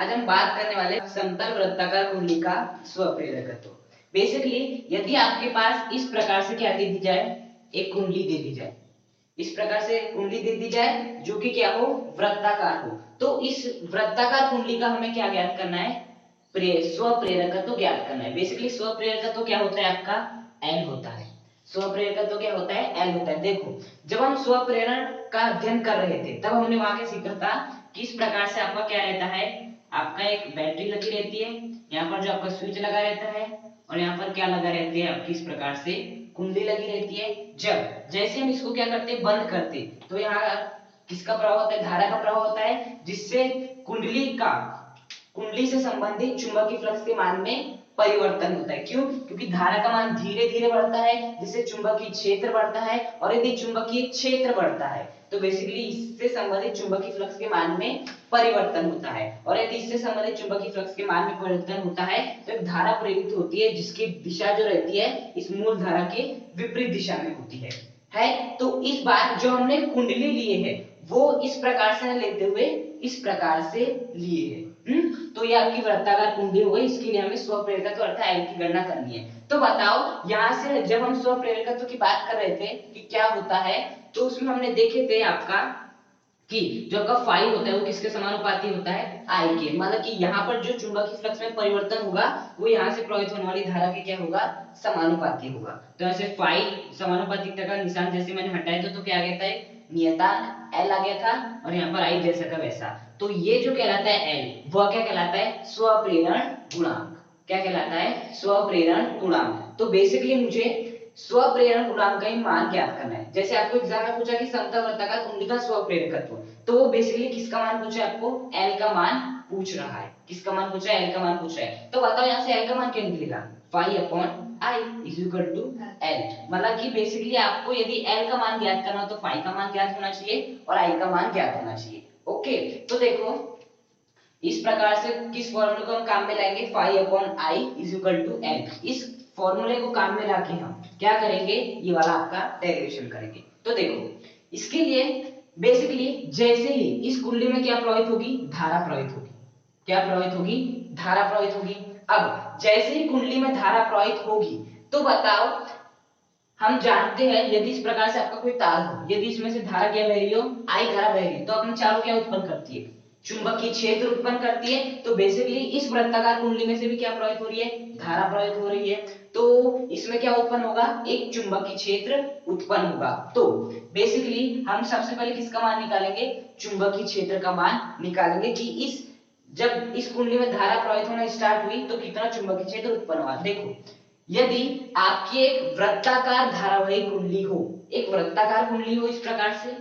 आज हम बात करने वाले समतल वृत्ताकार कुंडली का स्वप्रेरकत्व। बेसिकली यदि आपके पास इस प्रकार से क्या दे दी जाए, एक कुंडली दे दी जाए, इस प्रकार से कुंडली दे दी जाए जो कि क्या हो, वृत्ताकार हो, तो इस वृत्ताकार कुंडली का हमें क्या ज्ञात करना है, स्वप्रेरकत्व ज्ञात करना है। बेसिकली स्वप्रेरकत्व क्या होता है, आपका एल होता है। स्वप्रेरकत्व क्या होता है, एल होता है। देखो जब हम स्वप्रेरण का अध्ययन कर रहे थे तब हमने वहां के सीखा था किस प्रकार से आपका क्या रहता है, आपका एक बैटरी लगी रहती है, यहाँ पर जो आपका स्विच लगा रहता है और यहाँ पर क्या लगा रहती है, आपकी इस प्रकार से कुंडली लगी रहती है। जब जैसे हम इसको क्या करते हैं, बंद करते, तो यहाँ किसका प्रभाव होता है, धारा का प्रभाव होता है, जिससे कुंडली से संबंधित चुंबकीय फ्लक्स के मान में परिवर्तन होता है। क्यों? क्योंकि धारा का मान धीरे धीरे बढ़ता है जिससे चुंबकीय क्षेत्र बढ़ता है, और यदि चुंबकीय क्षेत्र बढ़ता है तो बेसिकली इससे संबंधित चुंबकीय फ्लक्स के मान में परिवर्तन होता है, और यदि इससे संबंधित चुंबकीय फ्लक्स के मान में परिवर्तन होता है तो एक धारा प्रेरित होती है जिसकी दिशा जो रहती है इस मूल धारा के विपरीत दिशा में होती है। तो इस बार जो हमने कुंडली लिए है वो इस प्रकार से लेते हुए इस प्रकार से लिए है। तो ये आपकी वृत्ताकार कुंडली हो गई। इसके लिए हमें स्वप्रेरकत्व अर्थात एल की गणना करनी है। तो बताओ यहाँ से जब हम स्वप्रेरकत्व की बात कर रहे थे कि क्या होता है, तो उसमें हमने देखे थे आपका कि जो आपका फाई होता है वो किसके समानुपाती होता है, आई के। मतलब कि यहाँ पर जो चुंबकीय फ्लक्स में परिवर्तन होगा वो यहाँ से प्रवाहित होने वाली धारा के क्या होगा, समानुपाती होगा। तो ऐसे फाई समानुपातिकता का निशान जैसे मैंने हटाया तो क्या आ गया था, नियतांक एल आ गया था, और यहाँ पर आई जैसा का वैसा। तो ये जो कहलाता है एल, वह क्या कहलाता है, स्वप्रेरण गुणांक। क्या कहलाता है, स्वप्रेरण गुणांक। तो बेसिकली मुझे स्वप्रेरण गुणांक का ही मान ज्ञात करना है। जैसे आपको एग्जाम में पूछा कि समतल वृत्ताकार कुंडली का स्वप्रेरकत्व, तो वो बेसिकली किसका मान पूछा है, आपको एल का मान पूछ रहा है। किसका मान पूछा है, एल का मान पूछ रहा है। तो बताओ यहाँ से एल का मान क्या निकलेगा, phi upon I is equal to L. मतलब कि बेसिकली आपको यदि एल का मान ज्ञात करना हो तो फाई का मान ज्ञात होना चाहिए और आई का मान ज्ञात होना चाहिए। ओके, तो देखो इस प्रकार से किस फॉर्मूले को हम काम में लाएंगे, phi upon I is equal to L. इस फॉर्मूले को काम में लाके हम क्या करेंगे, ये वाला आपका डेरिवेशन करेंगे। तो देखो इसके लिए बेसिकली जैसे ही इस कुंडली में क्या प्रवाहित होगी, धारा प्रवाहित होगी। क्या प्रवाहित होगी, धारा प्रवाहित होगी। अब जैसे ही कुंडली में धारा प्रवाहित होगी तो बताओ, हम जानते हैं यदि इस प्रकार से आपका कोई तार हो, यदि इसमें से धारा क्या बह रही हो, आई धारा बह रही है, तो अपने चारों क्या उत्पन्न करती है, चुंबकीय क्षेत्र उत्पन्न करती है। तो बेसिकली इस वृत्ताकार कुंडली में से भी क्या प्रवाहित हो रही है, धारा प्रवाहित हो रही है। तो इसमें क्या उत्पन्न होगा, एक चुंबकीय क्षेत्र उत्पन्न होगा। तो बेसिकली हम सबसे पहले किसका मान निकालेंगे, चुंबकीय क्षेत्र का मान निकालेंगे कि जब इस कुंडली में धारा प्रवाहित होना स्टार्ट हुई तो कितना चुंबकीय क्षेत्र उत्पन्न हुआ। देखो यदि आपकी एक वृत्ताकार धारावाही कुंडली हो, एक वृत्ताकार कुंडली हो इस प्रकार से,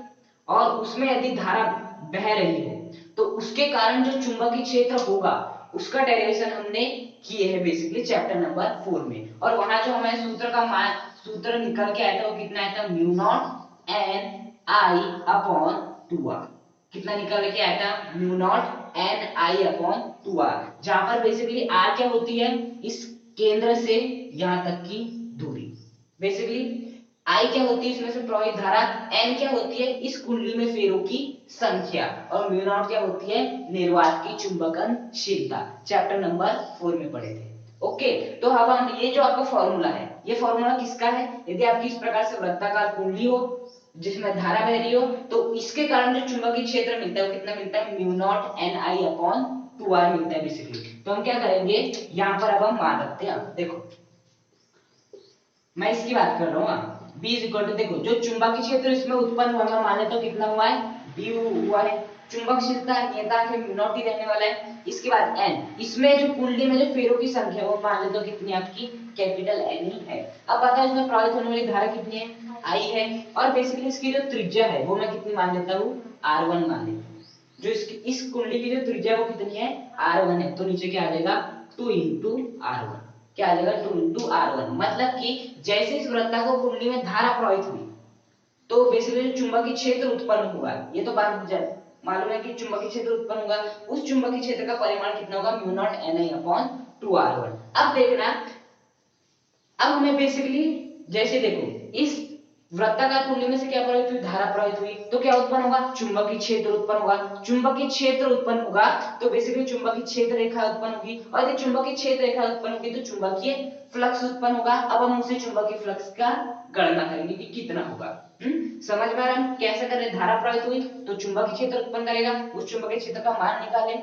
और उसमें यदि धारा बह रही हो तो उसके कारण जो चुंबकीय क्षेत्र होगा उसका डेरिवेशन हमने किए हैं बेसिकली चैप्टर नंबर 4 में। और वहां जो हमारे सूत्र निकल के आया था वो कितना आया था, mu not an I upon 2r। कितना निकल के आया था, mu not an I upon 2r, जहां पर बेसिकली r क्या होती है, इस केंद्र से यहां तक की दूरी। बेसिकली I क्या होती है, इसमें से प्रवाहित धारा, N क्या होती है, इस कुंडली में फेरों की संख्या, और म्यू नॉट क्या होती है, निर्वात की चुंबकनशीलता। चैप्टर नंबर 4 में पढ़े थे। ओके, तो अब हम ये जो आपका फॉर्मूला है, ये फॉर्मूला किसका है, यदि आपकी इस प्रकार से वृत्ताकार कुंडली हो जिसमें धारा बह रही हो तो इसके कारण जो चुंबकीय क्षेत्र मिलता है वो कितना मिलता है, mu not an I upon 2r मिलता है बेसिकली। तो हम क्या करेंगे, यहां पर अब हम मान रखते हैं। देखो मैं इसकी बात कर रहा हूँ, B इज इक्वल टू, देखो जो चुंबकीय क्षेत्र इसमें उत्पन्न हुआ है माने तो कितना हुआ है, B हुआ है। चुंबकशीलता नियतांक म्यू नॉट ही रहने वाला है। इसके बाद N, इसमें जो कुंडली में जो फेरों की संख्या वो मान ले तो कितनी आपकी, कैपिटल N ही है। अब बताओ इसमें प्रवाहित होने वाली धारा कितनी है, I है, और बेसिकली इसकी जो त्रिज्या है वो मैं कितनी मान लेता हूँ, R1 मान लेता हूँ। जो इस कुंडली की जो त्रिज्या वो कितनी है, R1 है। तो नीचे क्या आ जाएगा, 2 into R1। क्या आ जाएगा, 2 into R1। मतलब कि जैसे इस वृत्ताकार कुंडली में धारा प्रवाहित हुई तो बेसिकली चुंबकीय क्षेत्र उत्पन्न हुआ, ये तो बात मालूम है कि चुंबकीय क्षेत्र उत्पन्न होगा, उस चुंबकीय क्षेत्र का परिमाण कितना होगा, mu not an I upon 2r1। अब देखना, अब हमें बेसिकली जैसे देखो इस वृत्ताकार कुंडली में से क्या प्रवाहित हुई, धारा प्रवाहित हुई, तो क्या उत्पन्न होगा, चुंबकीय क्षेत्र उत्पन्न होगा। चुंबकीय क्षेत्र उत्पन्न होगा तो बेसिकली चुंबकीय क्षेत्र रेखा उत्पन्न होगी, और यदि चुंबकीय क्षेत्र रेखा उत्पन्न होगी तो चुंबकीय फ्लक्स उत्पन्न होगा। अब हम उसी चुंबकीय फ्लक्स का गणना करेंगे कि कितना होगा। समझ में आ रहा है कैसे कर रहे, धारा प्रवाहित हुई तो चुंबकीय क्षेत्र उत्पन्न करेगा, उस चुंबकीय क्षेत्र का मान निकालें,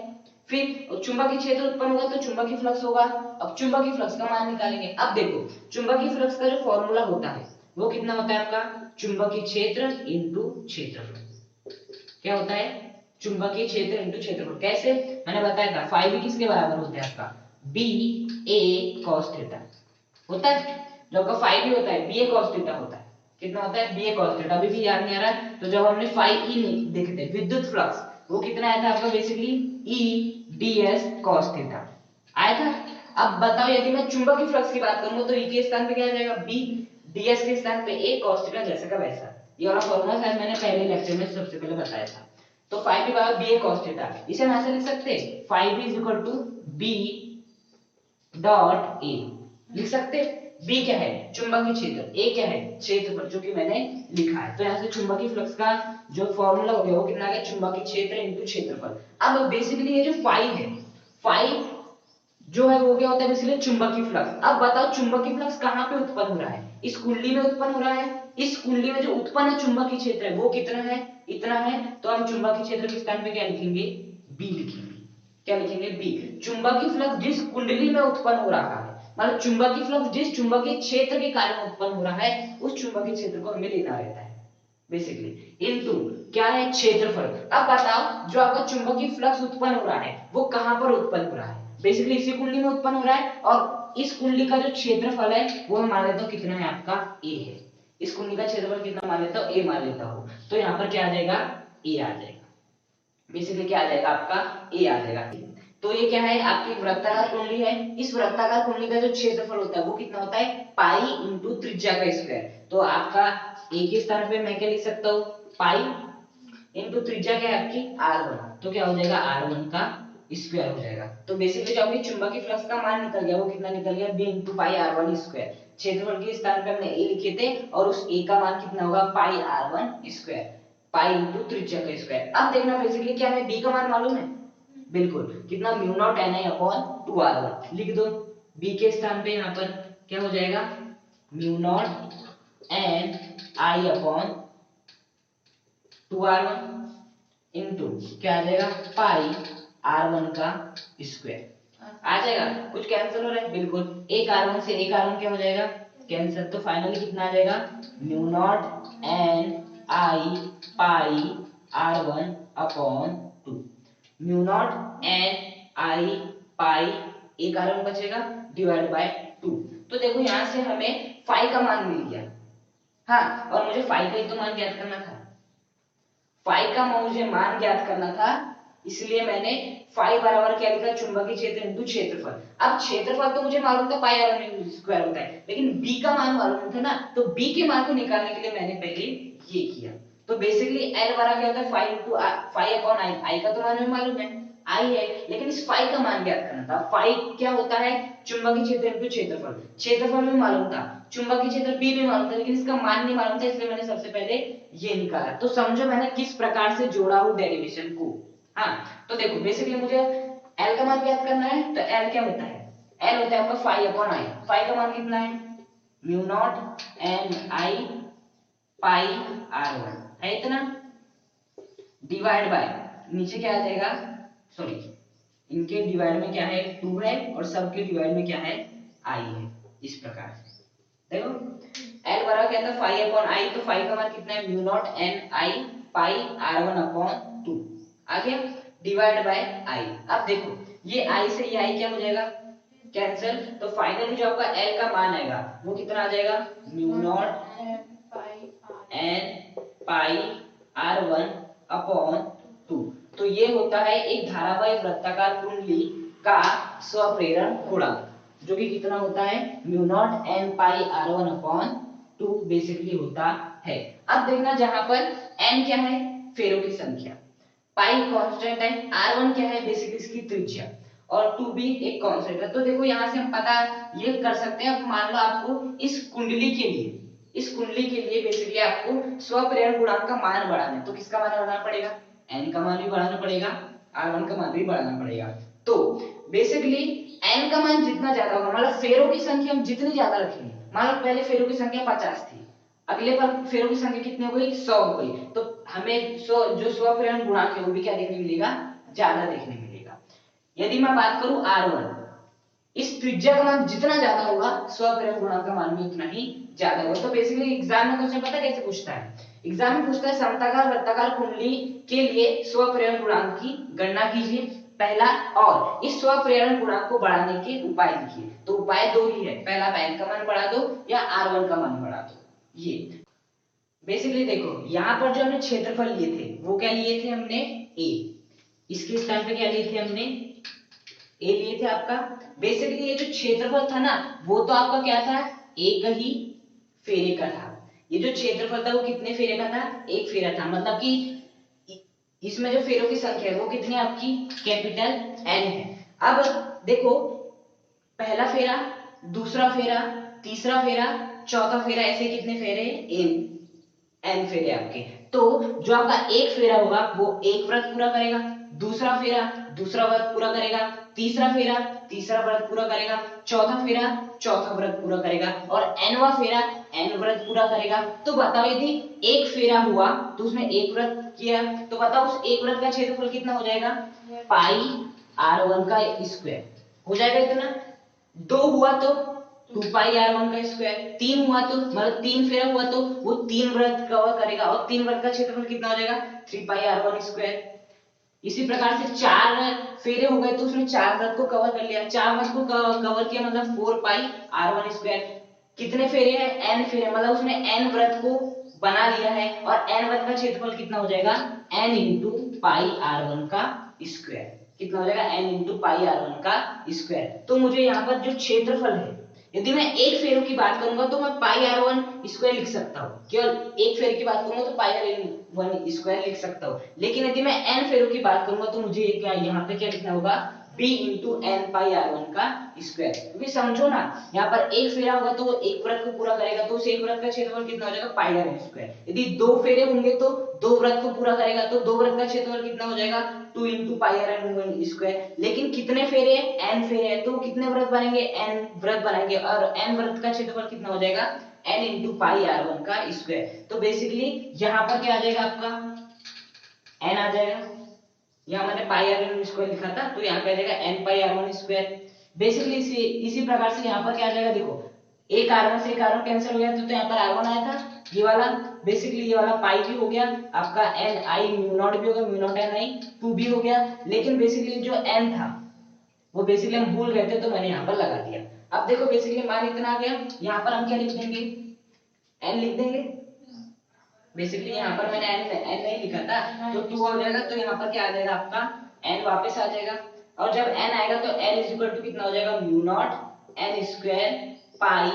फिर चुंबकीय क्षेत्र उत्पन्न होगा तो चुंबकीय फ्लक्स होगा, अब चुंबकीय फ्लक्स का मान निकालेंगे। अब देखो चुंबकीय फ्लक्स का जो फॉर्मूला होता है वो कितना होता है आपका, चुंबकीय क्षेत्र इनटू क्षेत्रफल। क्या होता है, चुंबकीय क्षेत्र इनटू क्षेत्रफल। कैसे, मैंने बताया था फाई भी किसके बराबर होता है आपका, बी ए कॉस थीटा होता है। जो आपका फाई भी होता है बी ए कॉस थीटा होता है। कितना होता है, बी ए कॉस थीटा। अभी भी याद नहीं आ रहा है तो जब हमने फाई ई देखे थे विद्युत फ्लक्स, वो कितना आया था आपका बेसिकली ई डीएस कॉस थीटा आया था। अब बताओ यदि मैं चुंबकीय फ्लक्स की बात करूंगा तो ई के स्थान पे क्या आ जाएगा, बी, डीएस के स्थान पे ए कॉस थीटा, जैसे का वैसा। ये वाला फॉर्मूला शायद मैंने पहले लेक्चर में सबसे पहले बताया था। तो फाई की बराबर बी ए कॉस थीटा, इसे हम ऐसे लिख सकते हैं phi B is equal to B dot A, लिख सकते हैं। बी क्या है, चुंबकीय क्षेत्र, ए क्या है, क्षेत्रफल, जो कि मैंने लिखा है। तो यहाँ से चुंबकीय फ्लक्स का जो फॉर्मूला हो गया वो कितना आ गया, चुंबकीय क्षेत्र इनटू क्षेत्रफल। अब बेसिकली ये जो फाई है, फाई जो है वो क्या होता है बेसिकली चुंबकीय फ्लक्स। अब बताओ चुंबकीय फ्लक्स कहाँ पे उत्पन्न हो रहा है, इस कुंडली में उत्पन्न हो रहा है। इस कुंडली में जो उत्पन्न चुंबकीय क्षेत्र है वो कितना है, इतना है। तो हम चुंबकीय क्षेत्र के स्थान पे क्या लिखेंगे, बी लिखेंगे। क्या लिखेंगे, बी। चुंबकीय फ्लक्स जिस कुंडली में उत्पन्न हो रहा है, मतलब चुंबकीय फ्लक्स जिस चुंबकीय क्षेत्र के कारण उत्पन्न हो रहा है, उस चुंबकीय क्षेत्र को हमें लेना रहता है बेसिकली, इनटू क्या है, क्षेत्रफल। अब बताओ जो आपका चुंबकीय फ्लक्स उत्पन्न हो रहा है वो कहां पर उत्पन्न हो रहा है, बेसिकली इसी कुंडली में उत्पन्न हो रहा है। और इस कुंडली का जो क्षेत्रफल है वो मान लेता हूं कितना है आपका, ए है। इस कुंडली का क्षेत्रफल कितना मान लेता हूं, ए मान लेता हूं। तो यहाँ पर क्या आ जाएगा, ए आ जाएगा। बेसिकली क्या आ जाएगा आपका, ए आ जाएगा। तो ये क्या है, आपकी वृत्ताकार कुंडली है। इस वृत्ताकार कुंडली का जो क्षेत्रफल होता है वो कितना होता है, पाई इंटू त्रिज्या का स्क्वायर। तो आपका ए के स्थान पे मैं क्या लिख सकता हूँ, पाई इंटू त्रिज्या क्या है आपकी r1, तो क्या हो जाएगा r1 का स्क्वायर हो जाएगा। तो बेसिकली जो आपकी चुंबकीय फ्लक्स का मान निकल गया वो कितना निकल गया, b into pi r1 square. क्षेत्रफल के स्थान पे हमने a लिखे थे और उस a का मान कितना होगा, पाई r1 स्क्वायर, पाई इंटू त्रिज्या का स्क्वायर। अब देखना बेसिकली क्या है, b का मान मालूम है, बिल्कुल कितना, mu naught ni upon 2r1 लिख दो। b के स्थान पे यहाँ पर क्या हो जाएगा, mu naught ni upon 2r1 into क्या आ जाएगा, पाई r1 का स्क्वायर आ जाएगा। कुछ कैंसिल हो रहा है, बिल्कुल एक r1 से एक r1 क्या हो जाएगा, कैंसिल। तो फाइनली कितना आ जाएगा, म्यू नॉट ni पाई r1 upon 2, mu naught ni पाई, एक r1 बचेगा डिवाइड बाय 2। तो देखो यहाँ से हमें फाई का मान मिल गया। हाँ, और मुझे फाई का ही तो मान ज्ञात करना था, फाई का मुझे मान ज्ञात करना था, इसलिए मैंने फाई बराबर क्या लिखा, चुंबकीय क्षेत्र इनटू क्षेत्रफल। अब क्षेत्रफल तो मुझे मालूम था पाई r1 स्क्वायर होता है, लेकिन b का मान मालूम था ना, तो b के मान को निकालने के लिए मैंने पहले ये किया। तो बेसिकली l बराबर क्या होता है, phi into phi upon I. I का तो मान हमें मालूम है, आई है, लेकिन इस फाई का मान ज्ञात करना था। फाई क्या होता है, चुंबकीय क्षेत्र इनटू क्षेत्रफल। क्षेत्रफल भी मालूम था, चुंबकीय क्षेत्र b भी मालूम था, लेकिन इसका मान नहीं मालूम था, इसलिए मैंने सबसे पहले ये निकाला। तो समझो मैंने किस प्रकार से जोड़ा हूं डेरिवेशन को। हाँ, तो देखो बेसिकली मुझे l का मान ज्ञात करना है, तो l क्या होता है, l होता है आपका फाई अपॉन आई। फाई का मान कितना है, म्यू नॉट ni पाई r1 है इतना, डिवाइड बाय नीचे क्या आ जाएगा, सॉरी इनके डिवाइड में क्या है 2 है और सबके डिवाइड में क्या है i है। इस प्रकार से देखो l बराबर क्या था, फाई अपॉन आई। तो फाई का मान कितना है, म्यू नॉट ni पाई r1 अपॉन 2 आ गया, डिवाइड बाय i। अब देखो ये i से ये i क्या हो जाएगा, कैंसिल। तो फाइनली जो आपका l का मान आएगा वो कितना आ जाएगा, म्यू नॉट n पाई r1 अपॉन 2। तो ये होता है एक धारावाही वृत्ताकार कुंडली का स्वप्रेरण गुणांक, जो कि कितना होता है, म्यू नॉट n पाई r1 अपॉन 2 बेसिकली होता है। अब देखना जहां पर n क्या है, फेरों की संख्या, पाई कांस्टेंट है, r1 क्या है बेसिकली इसकी त्रिज्या, और 2 भी एक कांस्टेंट है। तो देखो यहां से हम पता ये कर सकते हैं, मान लो आपको इस कुंडली के लिए, इस कुंडली के लिए बेसिकली आपको स्वप्रेरण गुणांक का मान बढ़ाना है। तो किसका मान बढ़ाना पड़ेगा, n का मान भी बढ़ाना पड़ेगा, r1 का मान भी बढ़ाना पड़ेगा। तो बेसिकली n का मान जितना ज्यादा होगा, मतलब फेरों की संख्या हम जितनी ज्यादा रखेंगे, मान लो पहले फेरों की संख्या 50 थी, अगले बार फेरों की संख्या कितनी हो गई, 100 हो गई, तो हमें जो स्वप्रेरण गुणांक है वो भी क्या देखने मिलेगा, ज्यादा देखने मिलेगा। यदि मैं बात करूं r1, इस त्रिज्या का मान जितना ज्यादा होगा स्वप्रेरण गुणांक का मान भी उतना ही ज्यादा होगा। तो बेसिकली एग्जाम में क्वेश्चन पता कैसे पूछता है, एग्जाम में पूछता है समताकार वृत्ताकार कुंडली के लिए स्वप्रेरण गुणांक की गणना कीजिए पहला, और इस स्वप्रेरण गुणांक को बढ़ाने के उपाय लिखिए। तो उपाय दो ही है, पहला n का मान बढ़ा दो या r1 का मान बढ़ा दो। ये बेसिकली देखो यहाँ पर जो हमने क्षेत्रफल लिए थे वो क्या लिए थे हमने, a, इसके स्थान पे क्या लिए थे हमने, a लिए थे आपका। बेसिकली ये जो क्षेत्रफल था ना वो तो आपका क्या था, एक ही फेरे का था। ये जो क्षेत्रफल था वो कितने फेरे का था, एक फेरा था, मतलब कि इसमें जो फेरों की संख्या है वो कितनी आपकी कैपिटल N है। अब देखो पहला फेरा, दूसरा फेरा, तीसरा फेरा, चौथा फेरा, ऐसे कितने फेरे, n फेरे आपके। तो जो आपका एक फेरा होगा वो एक व्रत पूरा करेगा, दूसरा फेरा दूसरा व्रत पूरा करेगा, तीसरा फेरा तीसरा व्रत पूरा करेगा, चौथा फेरा चौथा व्रत पूरा करेगा, और nवा फेरा n व्रत पूरा करेगा। तो बताओ यदि एक फेरा हुआ तो उसमें एक व्रत किया, तो बताओ उस एक व्रत का क्षेत्रफल कितना हो जाएगा, पाई r1 का स्क्वायर हो जाएगा इतना। दो हुआ तो 2 पाई r1 का स्क्वायर, तीन हुआ तो मतलब तीन फेरा हुआ तो वो तीन व्रत कवर करेगा, और तीन व्रत का क्षेत्रफल कितना हो जाएगा, 3 पाई r1 स्क्वायर। इसी प्रकार से चार फेरे हो गए तो उसने चार व्रत को कवर कर लिया, चार व्रत को कवर किया मतलब 4 पाई r1 स्क्वायर। कितने फेरे हैं, n फेरे, मतलब उसने n व्रत को बना लिया है, और n व्रत का क्षेत्रफल कितना हो जाएगा, n इंटू पाई r1 का स्क्वायर। कितना हो जाएगा, n इंटू पाई r1 का स्क्वायर। तो मुझे यहाँ पर जो क्षेत्रफल है, यदि मैं एक फेरों की बात करूंगा तो मैं पाई r1 स्क्वायर लिख सकता हूँ, केवल एक फेरे की बात करूंगा तो पाई r1 स्क्वायर लिख सकता हूँ। लेकिन यदि मैं n फेरों की बात करूंगा तो मुझे क्या यहाँ पे क्या लिखना होगा, b इंटू n पाई r1 का स्क्वायर। क्योंकि समझो ना यहाँ पर एक फेरा होगा तो वो एक व्रत को पूरा करेगा, तो उस एक व्रत का क्षेत्रफल कितना हो जाएगा, पाई r1 स्क्वायर। यदि दो फेरे होंगे तो दो व्रत को पूरा करेगा, तो दो व्रत का क्षेत्रफल कितना हो जाएगा, 2 इंटू पाई r1 स्क्वायर। लेकिन कितने फेरे हैं, n फेरे हैं, तो कितने व्रत बनेंगे, n व्रत बनेंगे, और n व्रत का क्षेत्रफल कितना हो जाएगा, n इंटू पाई r1 का स्क्वायर। तो बेसिकली यहाँ पर क्या आ जाएगा आपका, n आ जाएगा, यहाँ मैंने पाई r1 स्क्वायर लिखा था तो यहाँ पे आ जाएगा n पाई r1 स्क्वायर। बेसिकली इसी प्रकार से यहाँ पर क्या आ जाएगा, देखो एक r1 से एक r1 कैंसिल हो गया तो यहाँ पर r1 आया था, ये वाला बेसिकली ये वाला पाई भी हो गया आपका, n i म्यू नॉट भी होगा, म्यू नॉट n i 2 भी हो गया। लेकिन बेसिकली जो n था वो बेसिकली हम भूल गए थे तो मैंने यहाँ पर लगा दिया। अब देखो बेसिकली मान इतना आ गया, यहाँ पर हम क्या लिख देंगे, n लिख देंगे। बेसिकली यहाँ पर मैंने n नहीं लिखा था तो 2 हो जाएगा, तो यहाँ पर क्या आ जाएगा आपका n वापस आ जाएगा, और जब n आएगा तो n इज इक्वल टू कितना हो जाएगा, mu naught n square pi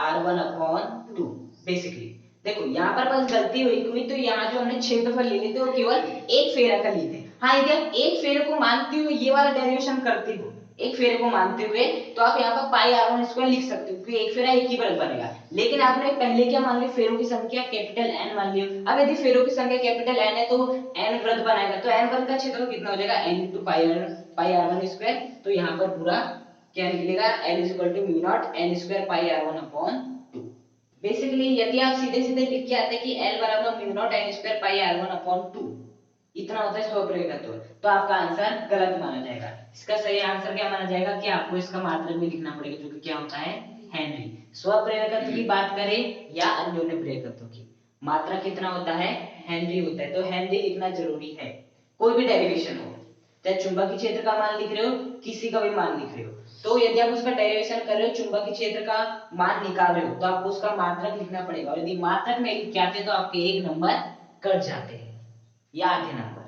r1 upon 2। Basically देखो यहाँ पर बस गलती हुई क्योंकि तो यहाँ जो हमने क्षेत्रफल ले लिए थे वो केवल एक फेरा का लिए थे। हाँ यदि आप एक फेरे को मानते हुए ये वाला डेरिवेशन करते हो, एक फेरे को मानते हुए, तो आप यहाँ पर पाई r1 स्क्वायर लिख सकते हो क्योंकि एक फेरा एक ही व्रत बनेगा। लेकिन आपने पहले क्या मान लिया, फेरों की संख्या कैपिटल N मान ली। अब यदि फेरों की संख्या कैपिटल N है तो n व्रत बनाएगा, तो n व्रत का क्षेत्रफल कितना हो जाएगा, n into pi r1 square. तो यहाँ पर पूरा क्या निकलेगा, l is equal to mu naught n square pi r1 upon 2। Basically यदि आप सीधे सीधे लिख के आते कि l बराबर mu naught n square pi r1 upon 2 इतना होता है स्वप्रेरकत्व, तो आपका आंसर गलत माना जाएगा। इसका सही आंसर क्या माना जाएगा कि आपको इसका मात्रक भी लिखना पड़ेगा, जो कि क्या होता है, हेनरी। स्वप्रेरकत्व की बात करें या अन्योन्य प्रेरकत्व की, मात्रक कितना होता है, हेनरी होता है। तो हेनरी लिखना जरूरी है, कोई भी डेरिवेशन हो, चाहे चुंबकीय क्षेत्र का मान लिख रहे हो, किसी का भी मान लिख रहे हो, तो यदि आप उसका डेरिवेशन कर रहे हो, चुंबकीय क्षेत्र का मान निकाल रहे हो, तो आपको उसका मात्रक लिखना पड़ेगा। और यदि मात्रक नहीं लिख के आते तो आपके एक नंबर कट जाते हैं या आधे नंबर।